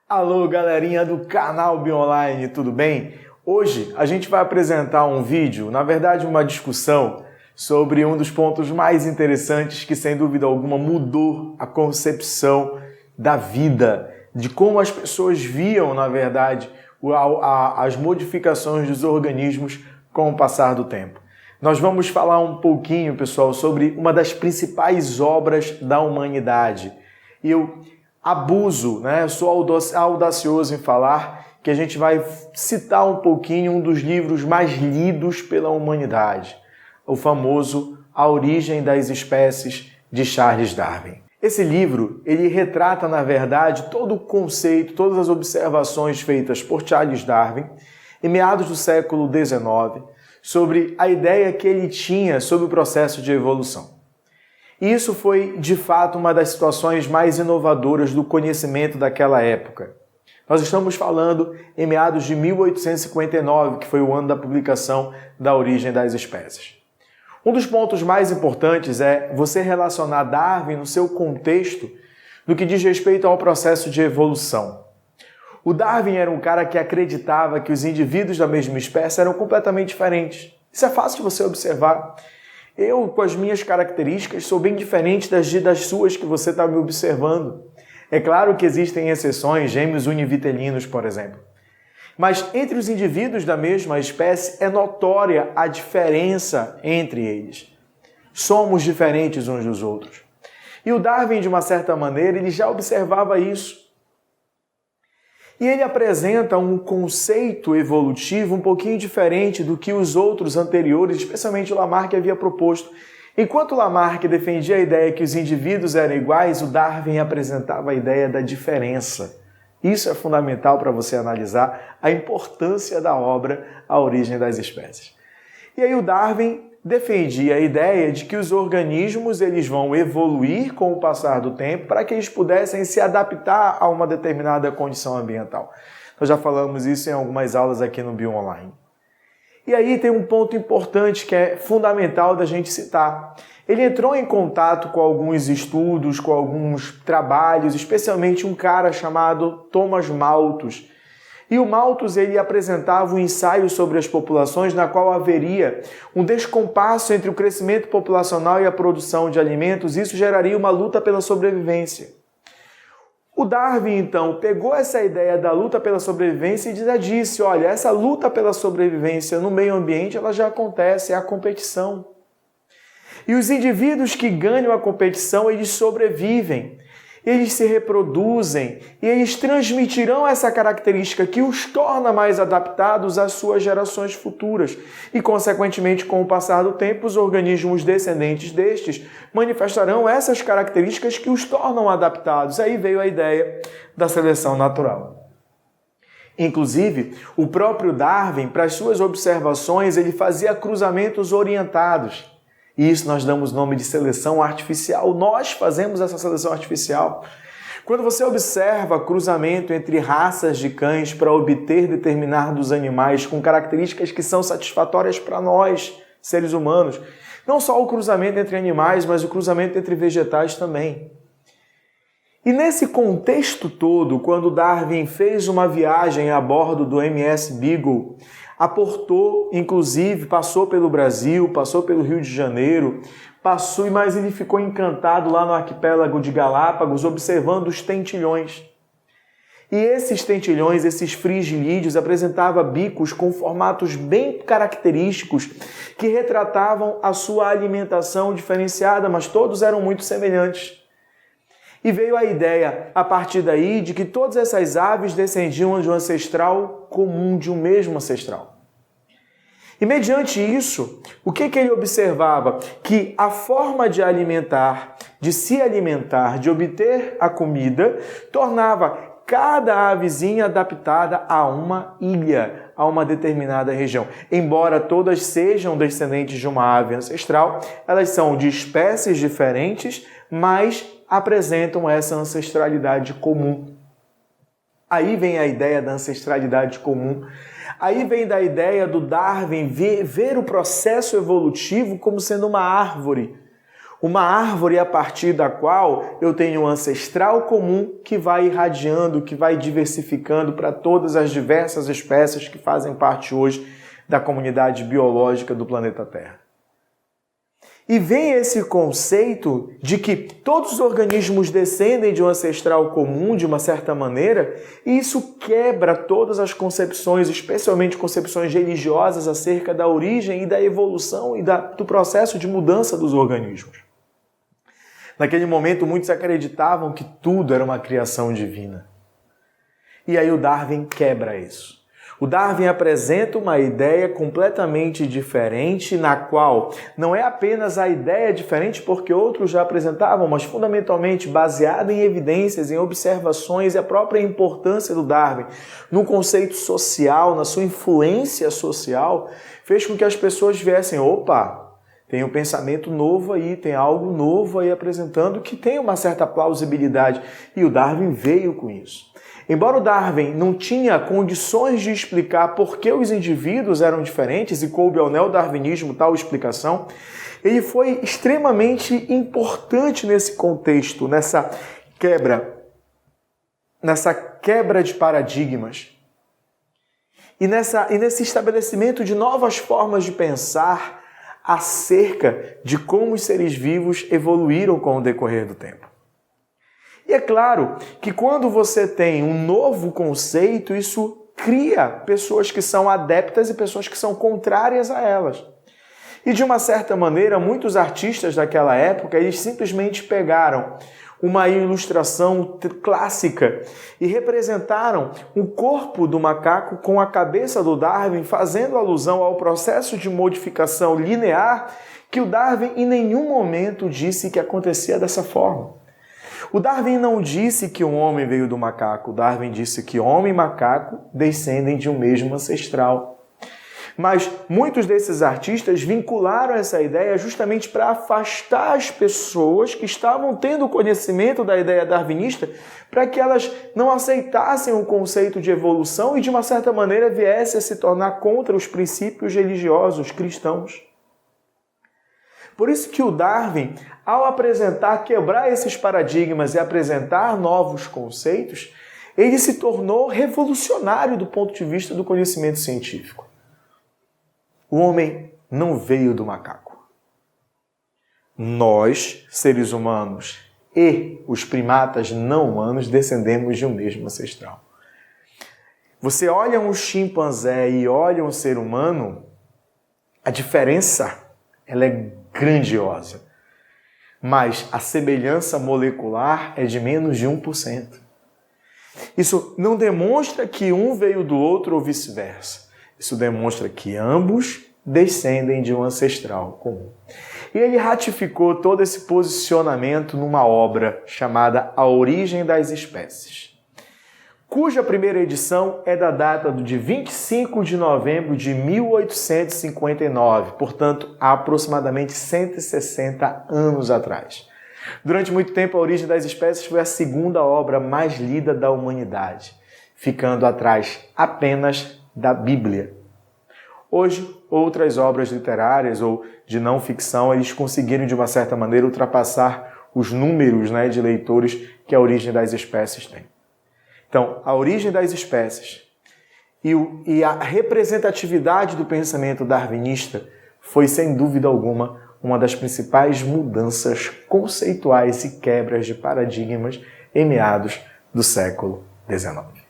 Alô, galerinha do canal Bionline, tudo bem? Hoje a gente vai apresentar um vídeo, na verdade uma discussão, sobre um dos pontos mais interessantes que, sem dúvida alguma, mudou a concepção da vida, de como as pessoas viam, na verdade, as modificações dos organismos com o passar do tempo. Nós vamos falar um pouquinho, pessoal, sobre uma das principais obras da humanidade. Eu abuso, sou audacioso em falar que a gente vai citar um pouquinho um dos livros mais lidos pela humanidade, o famoso A Origem das Espécies, de Charles Darwin. Esse livro, ele retrata, na verdade, todo o conceito, todas as observações feitas por Charles Darwin em meados do século XIX sobre a ideia que ele tinha sobre o processo de evolução. E isso foi, de fato, uma das situações mais inovadoras do conhecimento daquela época. Nós estamos falando em meados de 1859, que foi o ano da publicação da Origem das Espécies. Um dos pontos mais importantes é você relacionar Darwin no seu contexto no que diz respeito ao processo de evolução. O Darwin era um cara que acreditava que os indivíduos da mesma espécie eram completamente diferentes. Isso é fácil de você observar. Eu, com as minhas características, sou bem diferente das suas que você está me observando. É claro que existem exceções, gêmeos univitelinos, por exemplo. Mas entre os indivíduos da mesma espécie é notória a diferença entre eles. Somos diferentes uns dos outros. E o Darwin, de uma certa maneira, ele já observava isso. E ele apresenta um conceito evolutivo um pouquinho diferente do que os outros anteriores, especialmente o Lamarck, havia proposto. Enquanto Lamarck defendia a ideia que os indivíduos eram iguais, o Darwin apresentava a ideia da diferença. Isso é fundamental para você analisar a importância da obra A Origem das Espécies. E aí o Darwin defendia a ideia de que os organismos eles vão evoluir com o passar do tempo para que eles pudessem se adaptar a uma determinada condição ambiental. Nós já falamos isso em algumas aulas aqui no Bionline. E aí tem um ponto importante que é fundamental da gente citar. Ele entrou em contato com alguns estudos, com alguns trabalhos, especialmente um cara chamado Thomas Malthus. E o Malthus ele apresentava um ensaio sobre as populações na qual haveria um descompasso entre o crescimento populacional e a produção de alimentos. Isso geraria uma luta pela sobrevivência. O Darwin, então, pegou essa ideia da luta pela sobrevivência e já disse, olha, essa luta pela sobrevivência no meio ambiente ela já acontece, é a competição. E os indivíduos que ganham a competição, eles sobrevivem, eles se reproduzem e eles transmitirão essa característica que os torna mais adaptados às suas gerações futuras. E, consequentemente, com o passar do tempo, os organismos descendentes destes manifestarão essas características que os tornam adaptados. Aí veio a ideia da seleção natural. Inclusive, o próprio Darwin, para as suas observações, ele fazia cruzamentos orientados. E isso nós damos nome de seleção artificial. Nós fazemos essa seleção artificial. Quando você observa cruzamento entre raças de cães para obter determinados animais com características que são satisfatórias para nós, seres humanos, não só o cruzamento entre animais, mas o cruzamento entre vegetais também. E nesse contexto todo, quando Darwin fez uma viagem a bordo do MS Beagle, aportou, inclusive, passou pelo Brasil, passou pelo Rio de Janeiro, mas ele ficou encantado lá no arquipélago de Galápagos, observando os tentilhões. E esses tentilhões, esses frigilídeos, apresentavam bicos com formatos bem característicos que retratavam a sua alimentação diferenciada, mas todos eram muito semelhantes. E veio a ideia, a partir daí, de que todas essas aves descendiam de um ancestral comum, de um mesmo ancestral. E mediante isso, o que ele observava? Que a forma de alimentar, de se alimentar, de obter a comida, tornava cada avezinha adaptada a uma ilha, a uma determinada região. Embora todas sejam descendentes de uma ave ancestral, elas são de espécies diferentes, mas apresentam essa ancestralidade comum. Aí vem a ideia da ancestralidade comum. Aí vem da ideia do Darwin ver o processo evolutivo como sendo uma árvore. uma árvore a partir da qual eu tenho um ancestral comum que vai irradiando, que vai diversificando para todas as diversas espécies que fazem parte hoje da comunidade biológica do planeta Terra. E vem esse conceito de que todos os organismos descendem de um ancestral comum, de uma certa maneira, e isso quebra todas as concepções, especialmente concepções religiosas, acerca da origem e da evolução e do processo de mudança dos organismos. Naquele momento, muitos acreditavam que tudo era uma criação divina. E aí o Darwin quebra isso. O Darwin apresenta uma ideia completamente diferente, na qual não é apenas a ideia diferente porque outros já apresentavam, mas fundamentalmente baseada em evidências, em observações e a própria importância do Darwin no conceito social, na sua influência social, fez com que as pessoas viessem, opa, tem um pensamento novo aí, tem algo novo aí apresentando que tem uma certa plausibilidade. E o Darwin veio com isso. Embora o Darwin não tinha condições de explicar por que os indivíduos eram diferentes e coube ao neodarwinismo tal explicação, ele foi extremamente importante nesse contexto, nessa quebra de paradigmas e nesse estabelecimento de novas formas de pensar acerca de como os seres vivos evoluíram com o decorrer do tempo. E é claro que quando você tem um novo conceito, isso cria pessoas que são adeptas e pessoas que são contrárias a elas. E de uma certa maneira, muitos artistas daquela época, eles simplesmente pegaram uma ilustração clássica e representaram o corpo do macaco com a cabeça do Darwin, fazendo alusão ao processo de modificação linear que o Darwin em nenhum momento disse que acontecia dessa forma. O Darwin não disse que o homem veio do macaco, o Darwin disse que homem e macaco descendem de um mesmo ancestral. Mas muitos desses artistas vincularam essa ideia justamente para afastar as pessoas que estavam tendo conhecimento da ideia darwinista, para que elas não aceitassem o conceito de evolução e, de uma certa maneira, viessem a se tornar contra os princípios religiosos cristãos. Por isso que o Darwin, ao quebrar esses paradigmas e apresentar novos conceitos, ele se tornou revolucionário do ponto de vista do conhecimento científico. O homem não veio do macaco. Nós, seres humanos e os primatas não humanos, descendemos de um mesmo ancestral. Você olha um chimpanzé e olha um ser humano, a diferença ela é grandiosa. Mas a semelhança molecular é de menos de 1%. Isso não demonstra que um veio do outro ou vice-versa. Isso demonstra que ambos descendem de um ancestral comum. E ele ratificou todo esse posicionamento numa obra chamada A Origem das Espécies, cuja primeira edição é da data de 25 de novembro de 1859, portanto, há aproximadamente 160 anos atrás. Durante muito tempo, A Origem das Espécies foi a segunda obra mais lida da humanidade, ficando atrás apenas da Bíblia. Hoje, outras obras literárias ou de não ficção, eles conseguiram, de uma certa maneira, ultrapassar os números, de leitores que A Origem das Espécies tem. Então, A Origem das Espécies e a representatividade do pensamento darwinista foi, sem dúvida alguma, uma das principais mudanças conceituais e quebras de paradigmas em meados do século XIX.